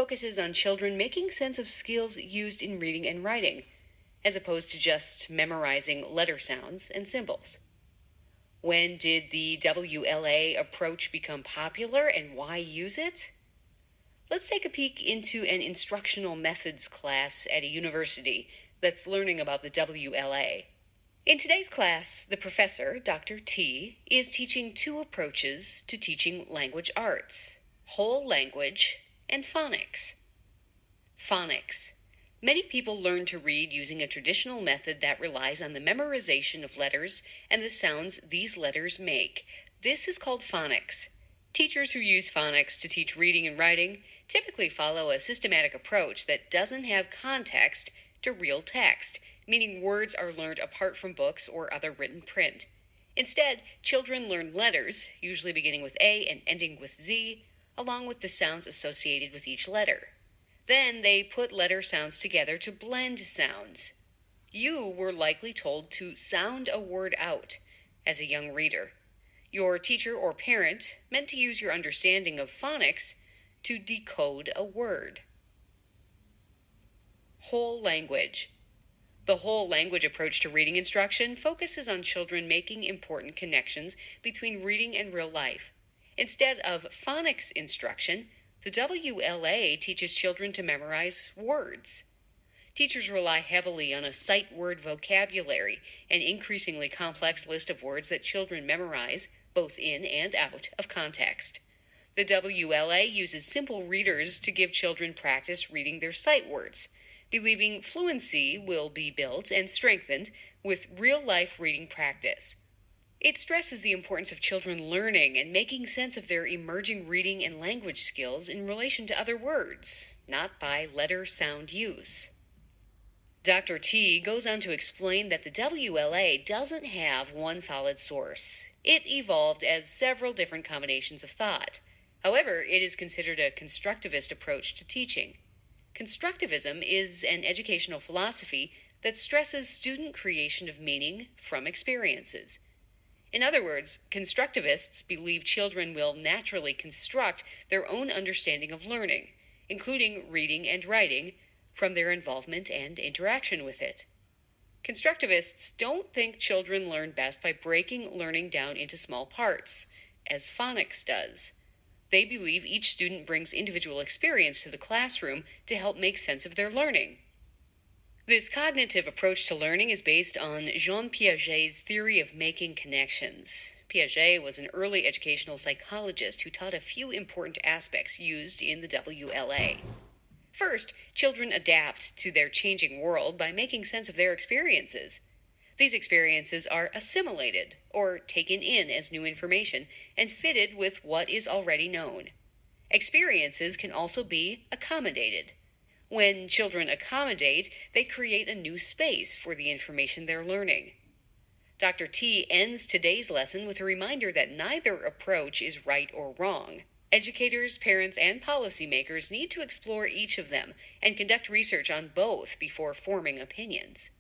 focuses on children making sense of skills used in reading and writing, as opposed to just memorizing letter sounds and symbols. When did the WLA approach become popular and why use it? Let's take a peek into an instructional methods class at a university that's learning about the WLA. In today's class, the professor, Dr. T, is teaching two approaches to teaching language arts: whole language and phonics. Phonics. Many people learn to read using a traditional method that relies on the memorization of letters and the sounds these letters make. This is called phonics. Teachers who use phonics to teach reading and writing typically follow a systematic approach that doesn't have context to real text, meaning words are learned apart from books or other written print. Instead, children learn letters, usually beginning with A and ending with Z, along with the sounds associated with each letter. Then they put letter sounds together to blend sounds. You were likely told to sound a word out as a young reader. Your teacher or parent meant to use your understanding of phonics to decode a word. Whole language. The whole language approach to reading instruction focuses on children making important connections between reading and real life. Instead of phonics instruction, the WLA teaches children to memorize words. Teachers rely heavily on a sight word vocabulary, an increasingly complex list of words that children memorize, both in and out of context. The WLA uses simple readers to give children practice reading their sight words, believing fluency will be built and strengthened with real-life reading practice. It stresses the importance of children learning and making sense of their emerging reading and language skills in relation to other words, not by letter-sound use. Dr. T goes on to explain that the WLA doesn't have one solid source. It evolved as several different combinations of thought. However, it is considered a constructivist approach to teaching. Constructivism is an educational philosophy that stresses student creation of meaning from experiences. In other words, constructivists believe children will naturally construct their own understanding of learning, including reading and writing, from their involvement and interaction with it. Constructivists don't think children learn best by breaking learning down into small parts, as phonics does. They believe each student brings individual experience to the classroom to help make sense of their learning. This cognitive approach to learning is based on Jean Piaget's theory of making connections. Piaget was an early educational psychologist who taught a few important aspects used in the WLA. First, children adapt to their changing world by making sense of their experiences. These experiences are assimilated, or taken in as new information, and fitted with what is already known. Experiences can also be accommodated. When children accommodate, they create a new space for the information they're learning. Dr. T ends today's lesson with a reminder that neither approach is right or wrong. Educators, parents, and policymakers need to explore each of them and conduct research on both before forming opinions.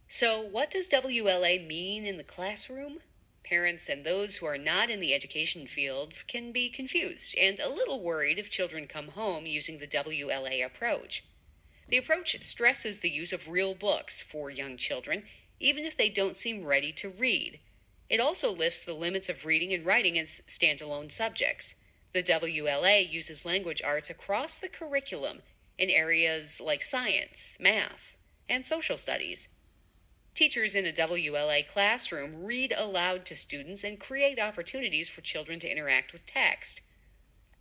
So, what does WLA mean in the classroom? Parents and those who are not in the education fields can be confused and a little worried if children come home using the WLA approach. The approach stresses the use of real books for young children, even if they don't seem ready to read. It also lifts the limits of reading and writing as standalone subjects. The WLA uses language arts across the curriculum in areas like science, math, and social studies. Teachers in a WLA classroom read aloud to students and create opportunities for children to interact with text.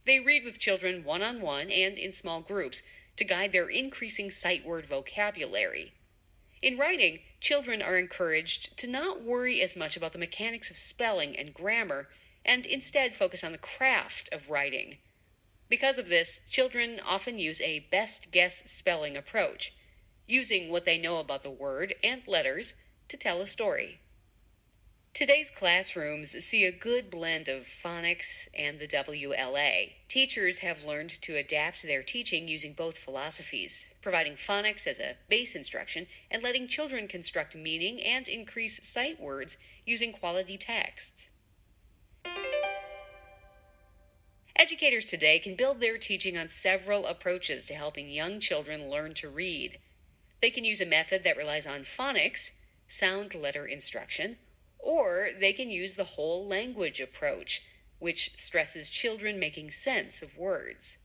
They read with children one-on-one and in small groups to guide their increasing sight word vocabulary. In writing, children are encouraged to not worry as much about the mechanics of spelling and grammar and instead focus on the craft of writing. Because of this, children often use a best guess spelling approach, using what they know about the word and letters to tell a story. Today's classrooms see a good blend of phonics and the WLA. Teachers have learned to adapt their teaching using both philosophies, providing phonics as a base instruction and letting children construct meaning and increase sight words using quality texts. Educators today can build their teaching on several approaches to helping young children learn to read. They can use a method that relies on phonics, sound letter instruction, or they can use the whole language approach, which stresses children making sense of words.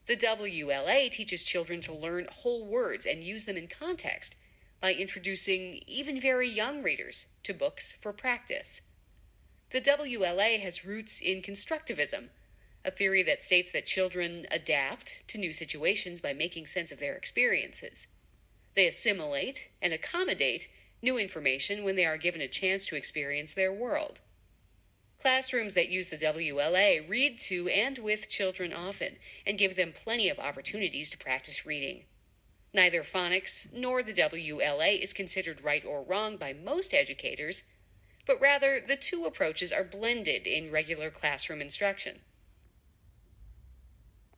The WLA teaches children to learn whole words and use them in context by introducing even very young readers to books for practice. The WLA has roots in constructivism, a theory that states that children adapt to new situations by making sense of their experiences. They assimilate and accommodate new information when they are given a chance to experience their world. Classrooms that use the WLA read to and with children often and give them plenty of opportunities to practice reading. Neither phonics nor the WLA is considered right or wrong by most educators, but rather the two approaches are blended in regular classroom instruction.